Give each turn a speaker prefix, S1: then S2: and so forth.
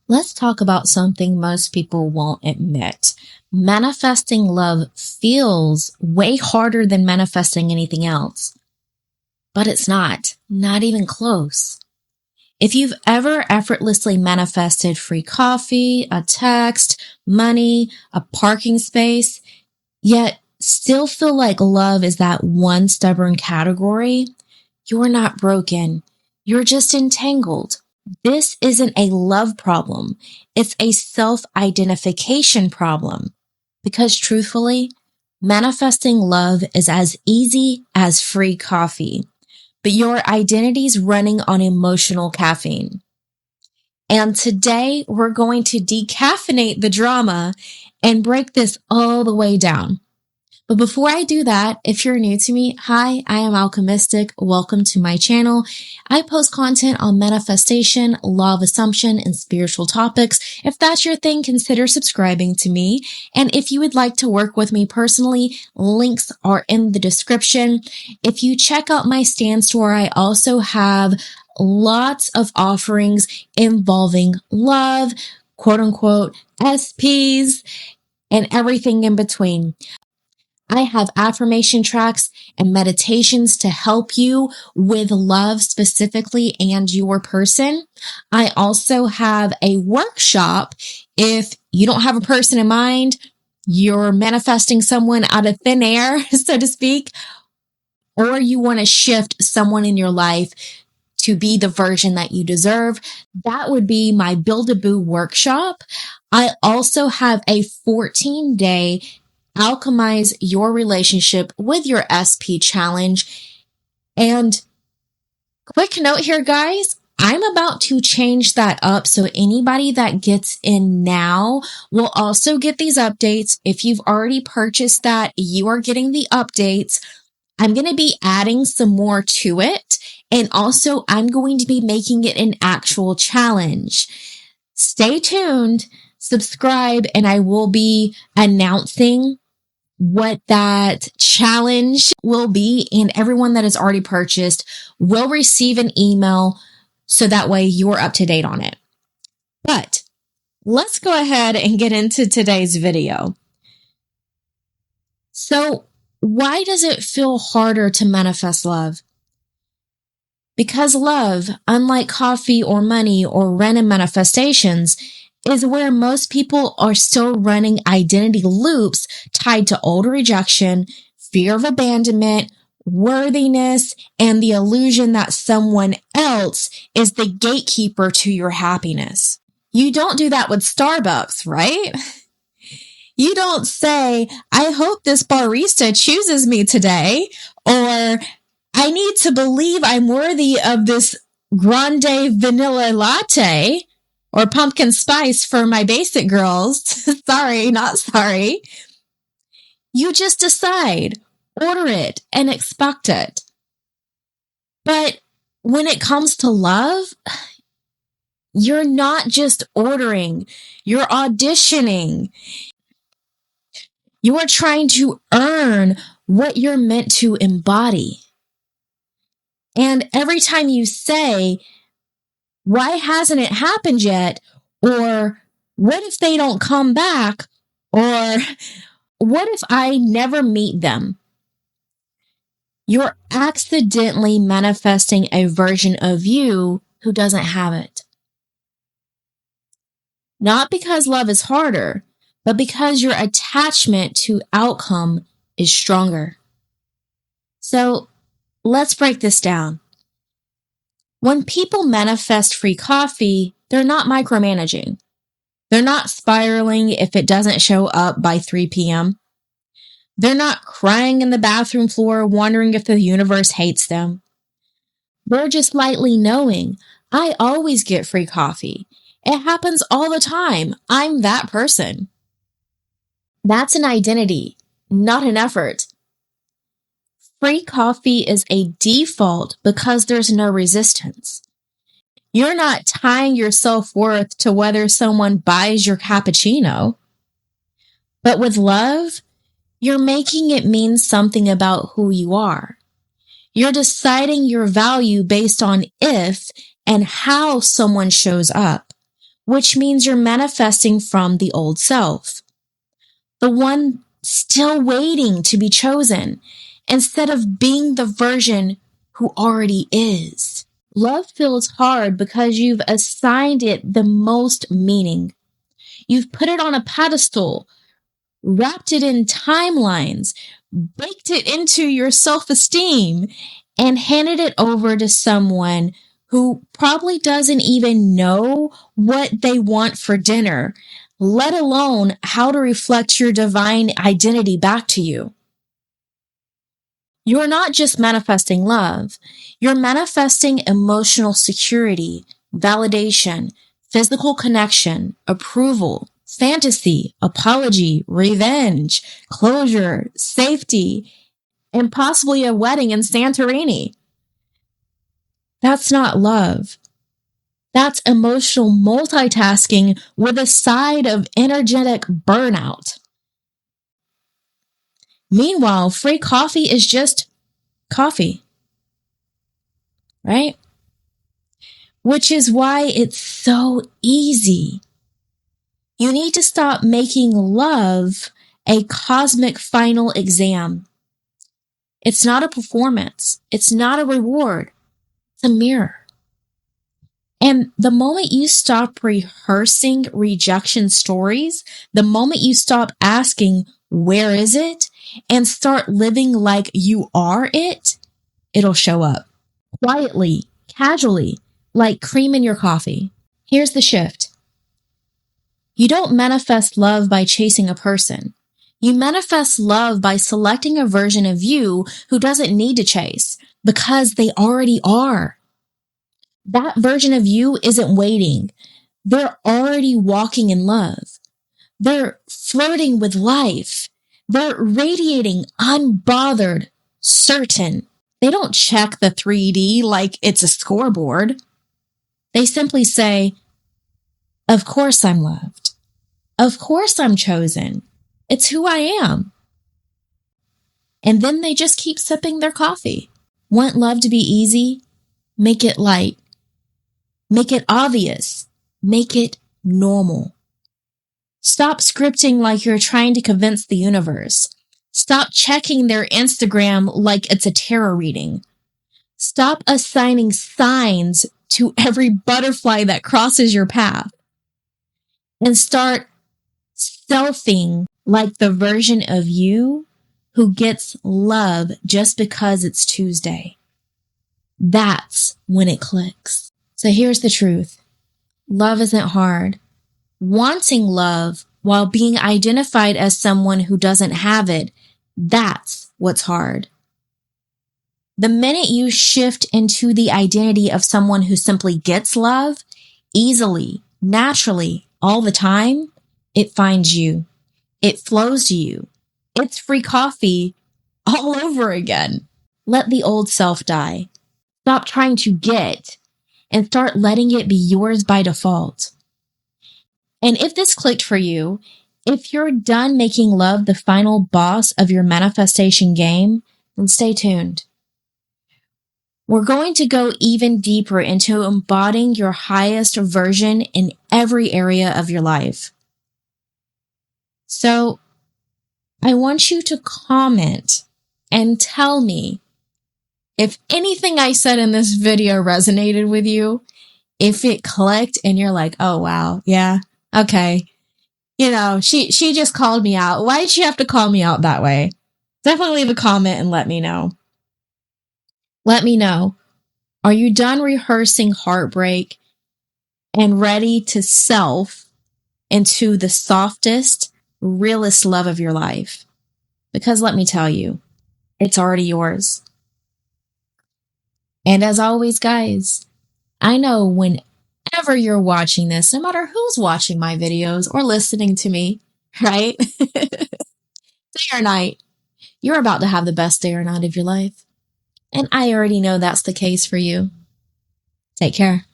S1: Let's talk about something most people won't admit. Manifesting love feels way harder than manifesting anything else, but it's not even close. If you've ever effortlessly manifested free coffee, a text, money, a parking space, yet still feel like love is that one stubborn category, you're not broken. You're just entangled. This isn't a love problem. It's a self-identification problem. Because truthfully, manifesting love is as easy as free coffee, but your identity's running on emotional caffeine. And today we're going to decaffeinate the drama and break this all the way down. But before I do that, if you're new to me, hi, I am Alchemistic. Welcome to my channel. I post content on manifestation, law of assumption, and spiritual topics. If that's your thing, consider subscribing to me. And if you would like to work with me personally, links are in the description. If you check out my stand store, I also have lots of offerings involving love, quote unquote, SPs, and everything in between. I have affirmation tracks and meditations to help you with love specifically and your person. I also have a workshop if you don't have a person in mind, you're manifesting someone out of thin air, so to speak, or you want to shift someone in your life to be the version that you deserve. That would be my Build-A-Boo workshop. I also have a 14-day Alchemize your relationship with your SP challenge. And quick note here, guys, I'm about to change that up. So anybody that gets in now will also get these updates. If you've already purchased that, you are getting the updates. I'm going to be adding some more to it. And also I'm going to be making it an actual challenge. Stay tuned, subscribe, and I will be announcing what that challenge will be, and everyone that has already purchased will receive an email so that way you're up to date on it. But let's go ahead and get into today's video. So why does it feel harder to manifest love? Because love, unlike coffee or money or random manifestations, is where most people are still running identity loops tied to old rejection, fear of abandonment, worthiness, and the illusion that someone else is the gatekeeper to your happiness. You don't do that with Starbucks, right? You don't say, I hope this barista chooses me today, or I need to believe I'm worthy of this grande vanilla latte, or pumpkin spice for my basic girls. Sorry, not sorry. You just decide, order it, and expect it. But when it comes to love, you're not just ordering, you're auditioning. You are trying to earn what you're meant to embody. And every time you say, why hasn't it happened yet? Or what if they don't come back? Or what if I never meet them? You're accidentally manifesting a version of you who doesn't have it. Not because love is harder, but because your attachment to outcome is stronger. So let's break this down. When people manifest free coffee, they're not micromanaging. They're not spiraling if it doesn't show up by 3 p.m. They're not crying in the bathroom floor wondering if the universe hates them. They're just lightly knowing, I always get free coffee. It happens all the time. I'm that person. That's an identity, not an effort. Free coffee is a default because there's no resistance. You're not tying your self-worth to whether someone buys your cappuccino. But with love, you're making it mean something about who you are. You're deciding your value based on if and how someone shows up, which means you're manifesting from the old self, the one still waiting to be chosen, instead of being the version who already is. Love feels hard because you've assigned it the most meaning. You've put it on a pedestal, wrapped it in timelines, baked it into your self-esteem, and handed it over to someone who probably doesn't even know what they want for dinner, let alone how to reflect your divine identity back to you. You're not just manifesting love, you're manifesting emotional security, validation, physical connection, approval, fantasy, apology, revenge, closure, safety, and possibly a wedding in Santorini. That's not love. That's emotional multitasking with a side of energetic burnout. Meanwhile, free coffee is just coffee, right? Which is why it's so easy. You need to stop making love a cosmic final exam. It's not a performance. It's not a reward. It's a mirror. And the moment you stop rehearsing rejection stories, the moment you stop asking, where is it? And start living like you are it, it'll show up quietly, casually, like cream in your coffee. Here's the shift. You don't manifest love by chasing a person. You manifest love by selecting a version of you who doesn't need to chase because they already are. That version of you isn't waiting. They're already walking in love. They're flirting with life. They're radiating unbothered, certain. They don't check the 3D like it's a scoreboard. They simply say, of course I'm loved. Of course I'm chosen. It's who I am. And then they just keep sipping their coffee. Want love to be easy? Make it light. Make it obvious. Make it normal. Stop scripting like you're trying to convince the universe. Stop checking their Instagram like it's a tarot reading. Stop assigning signs to every butterfly that crosses your path. And start selfing like the version of you who gets love just because it's Tuesday. That's when it clicks. So here's the truth. Love isn't hard. Wanting love while being identified as someone who doesn't have it, that's what's hard. The minute you shift into the identity of someone who simply gets love, easily, naturally, all the time, it finds you. It flows to you. It's free coffee all over again. Let the old self die. Stop trying to get and start letting it be yours by default. And if this clicked for you, if you're done making love the final boss of your manifestation game, then stay tuned. We're going to go even deeper into embodying your highest version in every area of your life. So I want you to comment and tell me if anything I said in this video resonated with you, if it clicked and you're like, oh, wow, yeah, okay. You know, she just called me out. Why did she have to call me out that way? Definitely leave a comment and let me know. Let me know. Are you done rehearsing heartbreak and ready to self into the softest, realest love of your life? Because let me tell you, it's already yours. And as always, guys, I know whenever you're watching this, no matter who's watching my videos or listening to me, right? Day or night, you're about to have the best day or night of your life. And I already know that's the case for you. Take care.